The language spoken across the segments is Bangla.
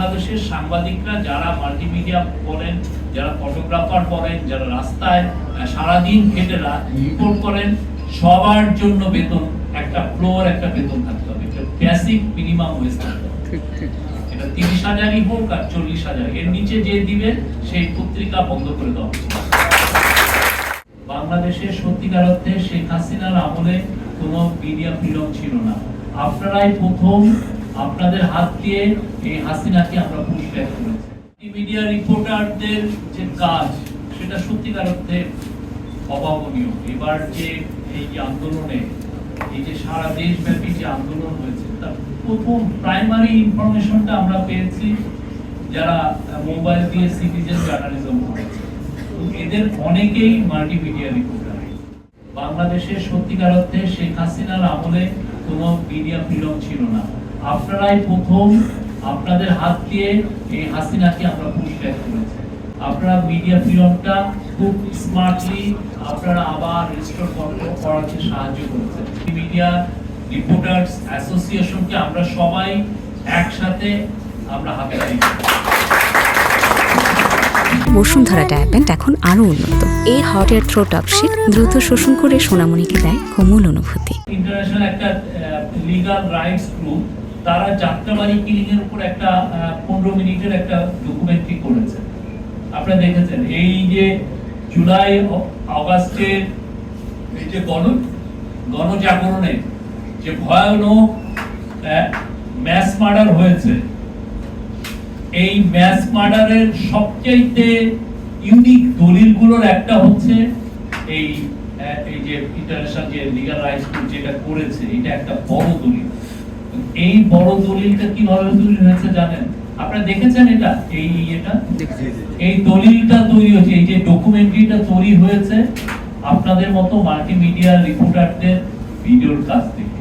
বাংলাদেশের সাংবাদিকরা যারা মাল্টিমিডিয়া বলেন, যারা ফটোগ্রাফার বলেন, যারা রাস্তায় সারাদিন খেটে রিপোর্ট করেন, সবার জন্য বেতন একটা ফ্লোর, একটা বেতন থাকতে হবে, একটা বেসিক মিনিমাম ওয়েজ থাকতে হবে। এটা 30,000ই হোক আর 40,000, এর নিচে যে দিবে সেই পত্রিকা বন্ধ করে দেওয়া উচিত। বাংলাদেশের সত্যিকার অর্থে শেখ হাসিনার আমলে কোনো মিডিয়া ফ্রিডম ছিল না। আপনারাই প্রথম আপনাদের হাত দিয়ে এই হাসিনাকে আমরা পুশব্যাক করেছি। মিডিয়া রিপোর্টারদের যে কাজ সেটা সত্যিকার অর্থে অভাবনীয়। এবার যে এই যে আন্দোলনে, এই যে সারা দেশব্যাপী যে আন্দোলন হয়েছে, তার প্রথম প্রাইমারি ইনফরমেশনটা আমরা পেয়েছি যারা মোবাইল দিয়ে সিটিজেন জার্নালিজম করেছে। এদের অনেকেই মাল্টিমিডিয়া রিপোর্টার। বাংলাদেশের সত্যিকার অর্থে শেখ হাসিনার আমলে কোনো মিডিয়া ফ্রিডম ছিল না। আপনারাই প্রথম আপনাদের হাত দিয়ে এই হাসিনাকে আমরা পুশব্যাক করেছি। আপনারা মিডিয়া ফ্রিডমটা খুব স্মার্টলি আপনারা আবার রিস্টোর করাতে সাহায্য করেছেন। মিডিয়া রিপোর্টার্স অ্যাসোসিয়েশনকে আমরা সবাই একসাথে আমরা হাতে দিই। বসুন্ধরা ডায়াপেন্ট এখন আরো উন্নত। এই hot air through top sheet দ্রুত শোষণ করে সোনামণিকে দেয় কোমল অনুভূতি। ইন্টারন্যাশনাল একটা লিগ্যাল রাইটস গ্রুপ, তারা যাত্রাবাড়ি কিলিং এর উপর একটা 15 মিনিটের একটা ডকুমেন্টারি করেছে। আপনারা দেখেছেন এই যে জুলাই আগস্টের এই যে গণজাগরণে যে ভয়ানক ম্যাস মার্ডার হয়েছে, এই ম্যাস মার্ডারের সবচেয়ে ইউনিক দলিলগুলোর একটা হচ্ছে এই যে ইন্টারন্যাশনাল যে লিগ্যাল রাইটস গ্রুপ যেটা করেছে, এটা একটা বড় দলিল। এই বড় দলিলটা কিভাবে তৈরি হয়েছে জানেন? আপনারা দেখেছেন এটা? এই দলিলটা তৈরি হয়েছে, এই যে ডকুমেন্টারিটা তৈরি হয়েছে আপনাদের মতো মাল্টিমিডিয়া রিপোর্টারদের ভিডিওর কাছ থেকে।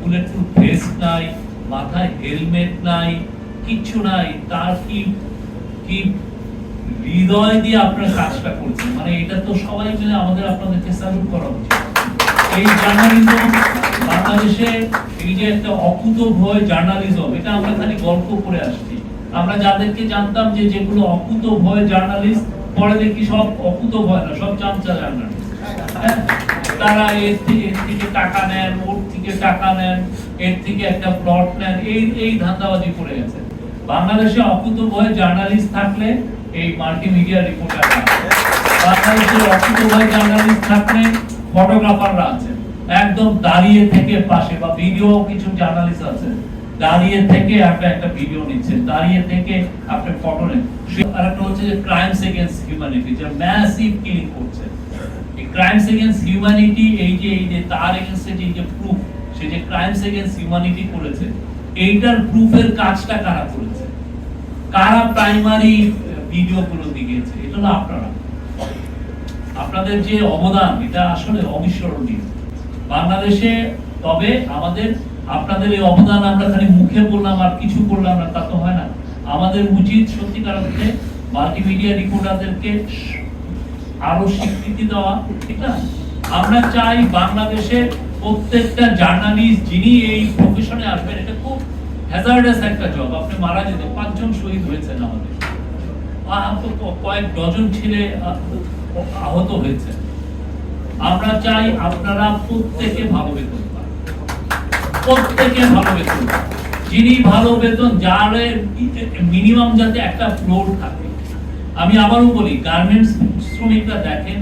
বুলেট প্রুফ ভেস্ট নাই, মাথায় হেলমেট নাই, কিচ্ছু নাই, তার কি হৃদয় দিয়ে আপনারা কাজটা করছেন। মানে এটা তো সবাই মিলে আমাদের আপনাদেরকে স্যালুট করা উচিত। এই জার্নালিজম বাংলাদেশে, এই যে একটা অকুতোভয় জার্নালিজম, এটা আমরা খালি গল্প করে আসছি। আমরা যাদেরকে জানতাম যে যেগুলো অকুতোভয় জার্নালিস্ট, পরে দেখি সব অকুতোভয় না, সব চামচা জার্নালিস্ট। তারা এর থেকে টাকা নেন, ওর থেকে টাকা নেন, এর থেকে একটা প্লট নেন, এই ধান্দাবাজি করে গেছে। বাংলাদেশে অকুতোভয় জার্নালিস্ট থাকলে এই মাল্টিমিডিয়া রিপোর্টাররা, বাংলাদেশে অকুতোভয় জার্নালিস্ট থাকলে ফটোগ্রাফাররা আছে, একদম দাঁড়িয়ে থেকে পাশে, বা ভিডিও কিছু জার্নালিস্ট আছে দাঁড়িয়ে থেকে একটা ভিডিও নিচ্ছে, দাঁড়িয়ে থেকে আপনি ফটো নেন। আরেকটা হচ্ছে যে ক্রাইমস এগেইনস্ট হিউম্যানিটি, যে ম্যাসিভ কিলিং করছে। এই ক্রাইমস এগেইনস্ট হিউম্যানিটি, এই যে তার এগেইনস্টে যে প্রুফ, সে যে ক্রাইমস এগেইনস্ট হিউম্যানিটি করেছে, এইটার প্রুফের কাজটা কারা করেছে, কারা প্রাইমারি ভিডিওগুলো দিয়েছে? এটা হলো আপনারা। আপনাদের যে অবদান, এটা আসলে অবিস্মরণীয় বাংলাদেশে। তবে আমাদের আপনাদের এই অবদান আমরা খালি মুখে বললাম আর কিছু করলাম না, তা তো হয় না। আমাদের উচিত সত্যিকার অর্থে মাল্টিমিডিয়া রিপোর্টারদেরকে আরো স্বীকৃতি দেওয়া। ঠিক না? আমরা চাই বাংলাদেশের প্রত্যেকটা জার্নালিস্ট যিনি এই প্রফেশনে আসবেন, এটা খুব হ্যাজার্ডাস একটা জব। আপনি মারা যেতে 5 জন শহীদ হয়েছেন, আমাদের কয়েক ডজন ছেলে আহত হয়েছে। আমরা চাই আপনারা প্রত্যেকে ভালো বেতন পান, প্রত্যেকে ভালো বেতন, যিনি ভালো বেতন, যার মিনিমাম যাতে একটা ফ্লোর থাকে। আমি আবারও বলি, গার্মেন্টস শ্রমিকরা দেখেন,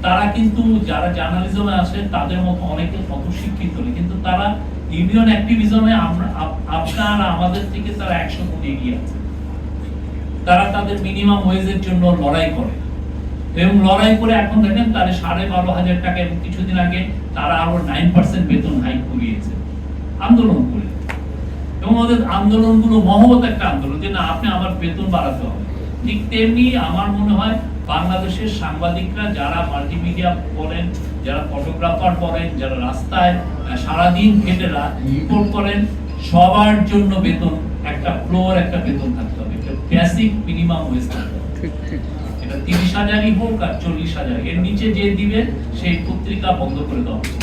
তারা কিন্তু যারা জার্নালিজমে আসে তাদের মতো অনেকে কত শিক্ষিত নেই, কিন্তু তারা ইউনিয়ন অ্যাক্টিভিজমে আপনার আমাদের থেকে তারা 100 গুণ এগিয়ে আছে। তারা তাদের মিনিমাম ওয়েজের জন্য লড়াই করে, এবং লড়াই করে এখন দেখেন তারা 12,500 টাকা, এবং কিছুদিন আগে তারা আরো 9% বেতন হাইক করিয়েছে আন্দোলন করে। এবং আমাদের আন্দোলনগুলো মহৎ একটা আন্দোলন, যে না, আপনি আমার বেতন বাড়াতে হবে। ঠিক তেমনি আমার মনে হয় বাংলাদেশের সাংবাদিকরা যারা মাল্টিমিডিয়া বলেন, যারা ফটোগ্রাফার বলেন, যারা রাস্তায় সারাদিন খেটে রিপোর্ট করেন, সবার জন্য বেতন একটা ফ্লোর, একটা বেতন থাকতে হবে, একটা বেসিক মিনিমাম ওয়েজ থাকতে হবে। এটা 30,000ই হোক আর 40,000, এর নিচে যে দিবে সেই পত্রিকা বন্ধ করে দেওয়া উচিত।